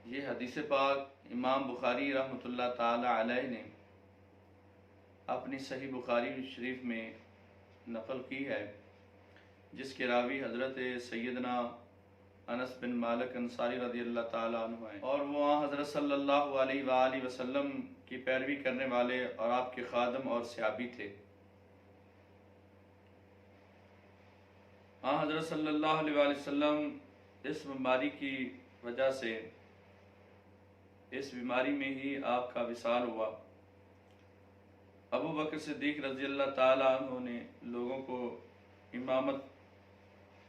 یہ حدیث پاک امام بخاری رحمۃ اللہ تعالی علیہ نے اپنی صحیح بخاری شریف میں نقل کی ہے، جس کے راوی حضرت سیدنا انس بن مالک انصاری رضی اللہ تعالیٰ عنہ ہیں، اور وہ حضرت صلی اللہ علیہ وآلہ وسلم کی پیروی کرنے والے اور آپ کے خادم اور صحابی تھے۔ حضرت صلی اللہ علیہ وآلہ وسلم اس بیماری کی وجہ سے اس بیماری میں ہی آپ کا وصال ہوا۔ ابو بکر صدیق رضی اللہ تعالیٰ عنہ نے لوگوں کو امامت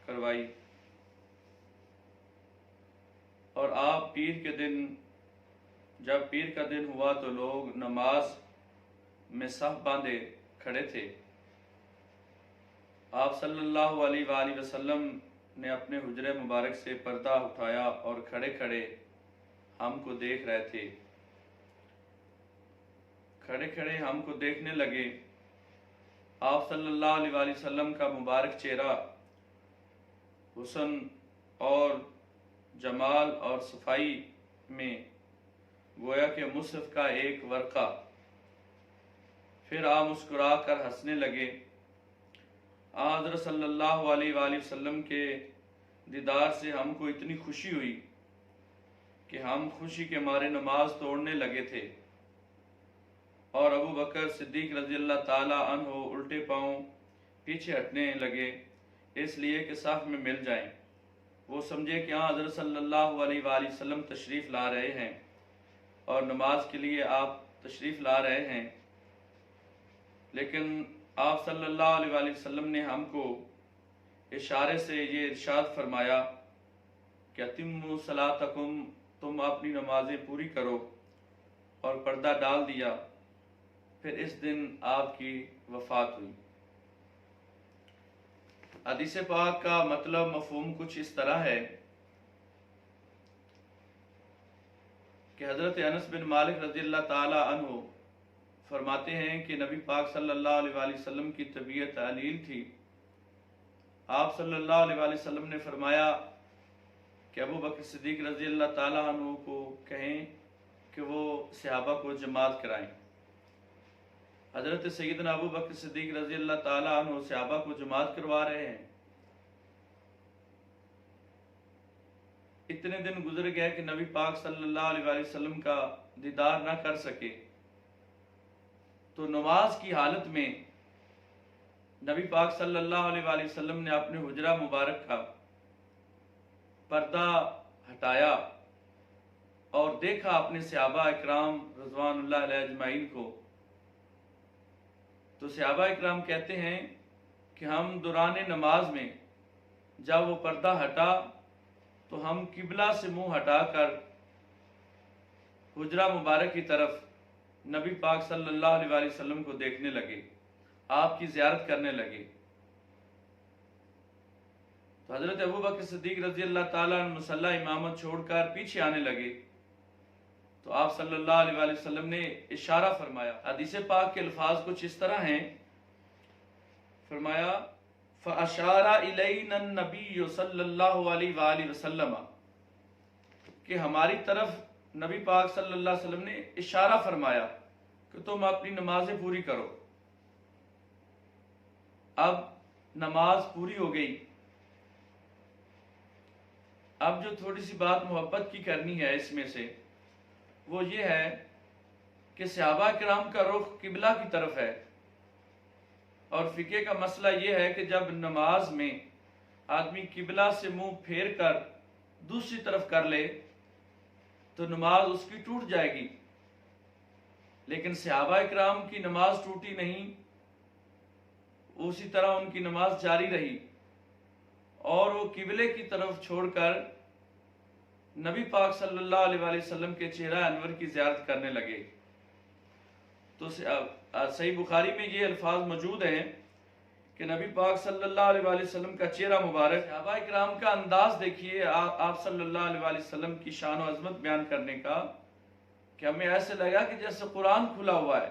کروائی، اور آپ جب پیر کا دن ہوا تو لوگ نماز میں صف باندھے کھڑے تھے۔ آپ صلی اللہ علیہ وآلہ وسلم نے اپنے حجرے مبارک سے پردہ اٹھایا اور کھڑے کھڑے ہم کو دیکھ رہے تھے۔ کھڑے کھڑے ہم کو دیکھنے لگے۔ آپ صلی اللہ علیہ وآلہ وسلم کا مبارک چہرہ حسن اور جمال اور صفائی میں گویا کہ مصحف کا ایک ورقہ۔ پھر آپ مسکرا کر ہنسنے لگے۔ حضرت صلی اللہ علیہ وآلہ وسلم کے دیدار سے ہم کو اتنی خوشی ہوئی کہ ہم خوشی کے مارے نماز توڑنے لگے تھے، اور ابو بکر صدیق رضی اللہ تعالیٰ عنہ الٹے پاؤں پیچھے ہٹنے لگے، اس لیے کہ صف میں مل جائیں۔ وہ سمجھے کہ حضرت صلی اللہ علیہ وآلہ وسلم تشریف لا رہے ہیں اور نماز کے لیے آپ تشریف لا رہے ہیں، لیکن آپ صلی اللہ علیہ وآلہ وسلم نے ہم کو اشارے سے یہ ارشاد فرمایا کہ اتموا صلاتکم، تم اپنی نمازیں پوری کرو، اور پردہ ڈال دیا۔ پھر اس دن آپ کی وفات ہوئی۔ حدیث پاک کا مطلب مفہوم کچھ اس طرح ہے کہ حضرت انس بن مالک رضی اللہ تعالی عنہ فرماتے ہیں کہ نبی پاک صلی اللہ علیہ وآلہ وسلم کی طبیعت علیل تھی۔ آپ صلی اللہ علیہ وآلہ وسلم نے فرمایا کہ ابو بکر صدیق رضی اللہ تعالیٰ عنہ کو کہیں کہ وہ صحابہ کو جماعت کرائیں۔ حضرت سیدنا ابو بکر صدیق رضی اللہ تعالیٰ عنہ صحابہ کو جماعت کروا رہے ہیں۔ اتنے دن گزر گئے کہ نبی پاک صلی اللہ علیہ وآلہ وسلم کا دیدار نہ کر سکے، تو نماز کی حالت میں نبی پاک صلی اللہ علیہ وآلہ وسلم نے اپنے حجرہ مبارک کا پردہ ہٹایا اور دیکھا اپنے صحابہ اکرام رضوان اللہ علیہ اجمعین کو۔ تو صحابہ اکرام کہتے ہیں کہ ہم دوران نماز میں جب وہ پردہ ہٹا تو ہم قبلہ سے منہ ہٹا کر حجرہ مبارک کی طرف نبی پاک صلی اللہ علیہ وآلہ وسلم کو دیکھنے لگے، آپ کی زیارت کرنے لگے۔ تو حضرت ابو بکر صدیق رضی اللہ تعالیٰ عنہ مصلی امامت چھوڑ کر پیچھے آنے لگے، تو آپ صلی اللہ علیہ وآلہ وسلم نے اشارہ فرمایا۔ حدیث پاک کے الفاظ کچھ اس طرح ہیں، فرمایا فَأَشَارَ إِلَيْنَا النَّبِيُّ صلی اللہ علیہ وآلہ وسلم، کہ ہماری طرف نبی پاک صلی اللہ علیہ وسلم نے اشارہ فرمایا کہ تم اپنی نمازیں پوری کرو۔ اب نماز پوری ہو گئی۔ اب جو تھوڑی سی بات محبت کی کرنی ہے اس میں سے، وہ یہ ہے کہ صحابہ کرام کا رخ قبلہ کی طرف ہے، اور فقہ کا مسئلہ یہ ہے کہ جب نماز میں آدمی قبلہ سے منہ پھیر کر دوسری طرف کر لے تو نماز اس کی ٹوٹ جائے گی، لیکن صحابہ کرام کی نماز ٹوٹی نہیں، اسی طرح ان کی نماز جاری رہی، اور وہ قبلے کی طرف چھوڑ کر نبی پاک صلی اللہ علیہ وآلہ وسلم کے چہرہ انور کی زیارت کرنے لگے۔ تو صحیح بخاری میں یہ الفاظ موجود ہیں کہ نبی پاک صلی اللہ علیہ وآلہ وسلم کا چہرہ مبارک، صحابہ کرام کا انداز دیکھیے آپ صلی اللہ علیہ وآلہ وسلم کی شان و عظمت بیان کرنے کا، کہ ہمیں ایسے لگا کہ جیسے قرآن کھلا ہوا ہے،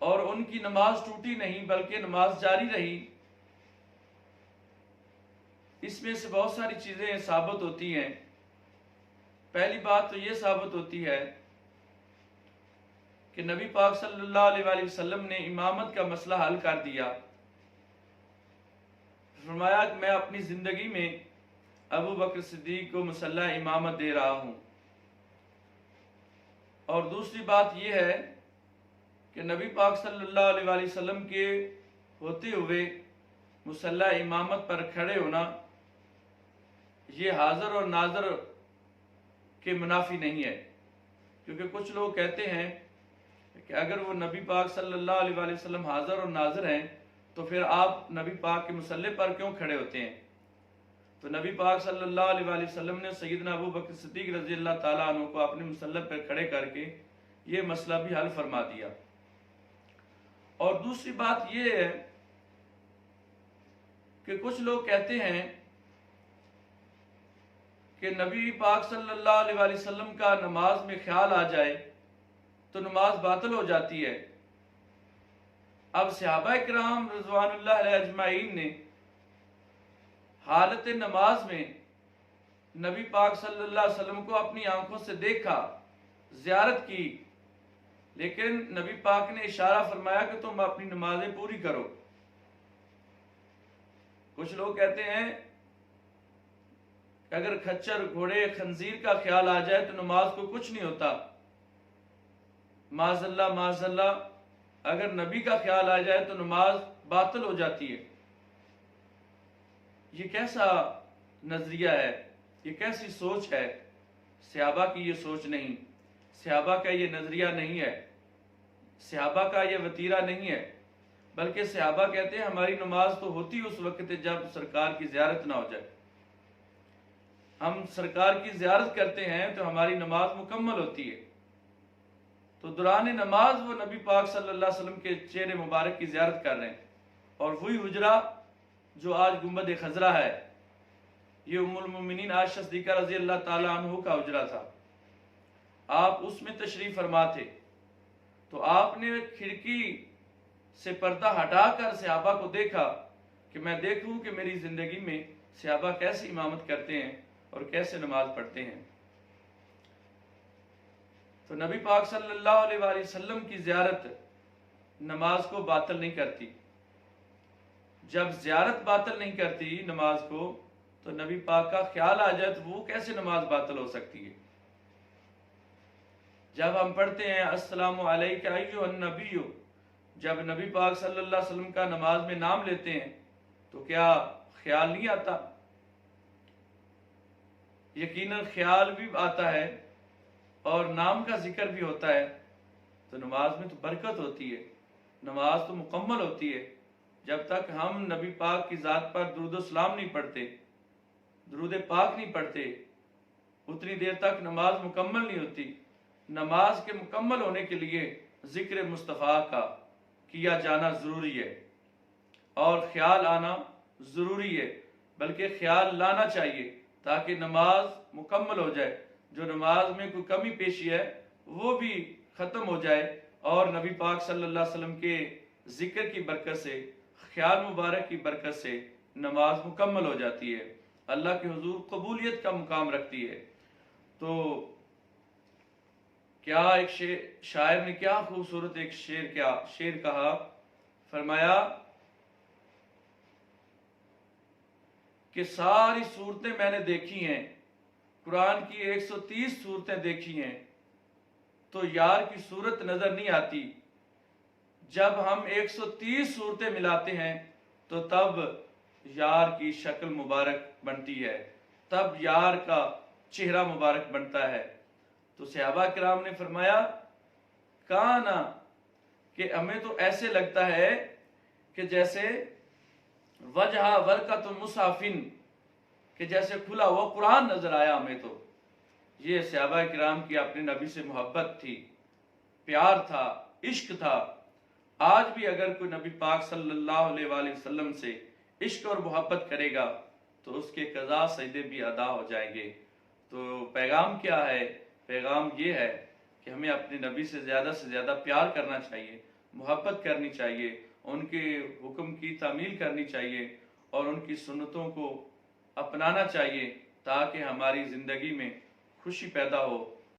اور ان کی نماز ٹوٹی نہیں بلکہ نماز جاری رہی۔ اس میں سے بہت ساری چیزیں ثابت ہوتی ہیں۔ پہلی بات تو یہ ثابت ہوتی ہے کہ نبی پاک صلی اللہ علیہ وآلہ وسلم نے امامت کا مسئلہ حل کر دیا۔ فرمایا کہ میں اپنی زندگی میں ابو بکر صدیق کو مسلح امامت دے رہا ہوں۔ اور دوسری بات یہ ہے کہ نبی پاک صلی اللہ علیہ وآلہ وسلم کے ہوتے ہوئے مسلح امامت پر کھڑے ہونا یہ حاضر اور ناظر کے منافی نہیں ہے، کیونکہ کچھ لوگ کہتے ہیں کہ اگر وہ نبی پاک صلی اللہ علیہ وآلہ وسلم حاضر اور ناظر ہیں تو پھر آپ نبی پاک کے مسلح پر کیوں کھڑے ہوتے ہیں؟ تو نبی پاک صلی اللہ علیہ وآلہ وسلم نے سیدنا ابو بکر صدیق رضی اللہ تعالیٰ عنہ کو اپنے مسلح پر کھڑے کر کے یہ مسئلہ بھی حل فرما دیا۔ اور دوسری بات یہ ہے کہ کچھ لوگ کہتے ہیں کہ نبی پاک صلی اللہ علیہ وآلہ وسلم کا نماز میں خیال آ جائے تو نماز باطل ہو جاتی ہے۔ اب صحابہ کرام رضوان اللہ علیہ اجمعین نے حالت نماز میں نبی پاک صلی اللہ علیہ وسلم کو اپنی آنکھوں سے دیکھا، زیارت کی، لیکن نبی پاک نے اشارہ فرمایا کہ تم اپنی نمازیں پوری کرو۔ کچھ لوگ کہتے ہیں کہ اگر کھچر، گھوڑے، خنزیر کا خیال آ جائے تو نماز کو کچھ نہیں ہوتا۔ معاذ اللہ معاذ اللہ، اگر نبی کا خیال آ جائے تو نماز باطل ہو جاتی ہے۔ یہ کیسا نظریہ ہے، یہ کیسی سوچ ہے؟ صحابہ کی یہ سوچ نہیں، صحابہ کا یہ نظریہ نہیں ہے، صحابہ کا یہ وتیرہ نہیں ہے، بلکہ صحابہ کہتے ہیں ہماری نماز تو ہوتی اس وقت جب سرکار کی زیارت نہ ہو جائے۔ ہم سرکار کی زیارت کرتے ہیں تو ہماری نماز مکمل ہوتی ہے۔ تو دوران نماز وہ نبی پاک صلی اللہ علیہ وسلم کے چہرے مبارک کی زیارت کر رہے ہیں، اور وہی حجرہ جو آج گنبد خضرا ہے، یہ ام المومنین عائشہ صدیقہ رضی اللہ تعالیٰ عنہ کا حجرہ تھا۔ آپ اس میں تشریف فرما تھے، تو آپ نے کھڑکی سے پردہ ہٹا کر صحابہ کو دیکھا کہ میں دیکھوں کہ میری زندگی میں صحابہ کیسے امامت کرتے ہیں اور کیسے نماز پڑھتے ہیں۔ تو نبی پاک صلی اللہ علیہ وآلہ وسلم کی زیارت نماز کو باطل نہیں کرتی۔ جب زیارت باطل نہیں کرتی نماز کو، تو نبی پاک کا خیال آ جائے تو وہ کیسے نماز باطل ہو سکتی ہے؟ جب ہم پڑھتے ہیں السلام علیک ایھا النبی، جب نبی پاک صلی اللہ علیہ وسلم کا نماز میں نام لیتے ہیں تو کیا خیال نہیں آتا؟ یقیناً خیال بھی آتا ہے اور نام کا ذکر بھی ہوتا ہے، تو نماز میں تو برکت ہوتی ہے، نماز تو مکمل ہوتی ہے۔ جب تک ہم نبی پاک کی ذات پر درود و سلام نہیں پڑھتے، درود پاک نہیں پڑھتے، اتنی دیر تک نماز مکمل نہیں ہوتی۔ نماز کے مکمل ہونے کے لیے ذکر مصطفیٰ کا کیا جانا ضروری ہے، اور خیال آنا ضروری ہے، بلکہ خیال لانا چاہیے تاکہ نماز مکمل ہو جائے، جو نماز میں کوئی کمی پیشی ہے وہ بھی ختم ہو جائے، اور نبی پاک صلی اللہ علیہ وسلم کے ذکر کی برکت سے، خیال مبارک کی برکت سے نماز مکمل ہو جاتی ہے، اللہ کے حضور قبولیت کا مقام رکھتی ہے۔ تو کیا ایک شاعر نے کیا خوبصورت ایک شعر کہا، فرمایا کہ ساری صورتیں میں نے دیکھی ہیں، قرآن کی 130 صورتیں دیکھی ہیں، تو یار کی صورت نظر نہیں آتی۔ جب ہم 130 صورتیں ملاتے ہیں تو تب یار کی شکل مبارک بنتی ہے، تب یار کا چہرہ مبارک بنتا ہے۔ تو صحابہ کرام نے فرمایا کانا، کہ ہمیں تو ایسے لگتا ہے کہ جیسے وجہ ورقۃ مصحفن، کہ جیسے کھلا ہوا قرآن نظر آیا ہمیں۔ تو یہ صحابہ کرام کی اپنے نبی سے محبت تھی، پیار تھا، عشق تھا۔ آج بھی اگر کوئی نبی پاک صلی اللہ علیہ وآلہ وسلم سے عشق اور محبت کرے گا تو اس کے قضا سجدے بھی ادا ہو جائیں گے۔ تو پیغام کیا ہے؟ پیغام یہ ہے کہ ہمیں اپنے نبی سے زیادہ پیار کرنا چاہیے، محبت کرنی چاہیے، ان کے حکم کی تعمیل کرنی چاہیے، اور ان کی سنتوں کو اپنانا چاہیے تاکہ ہماری زندگی میں خوشی پیدا ہو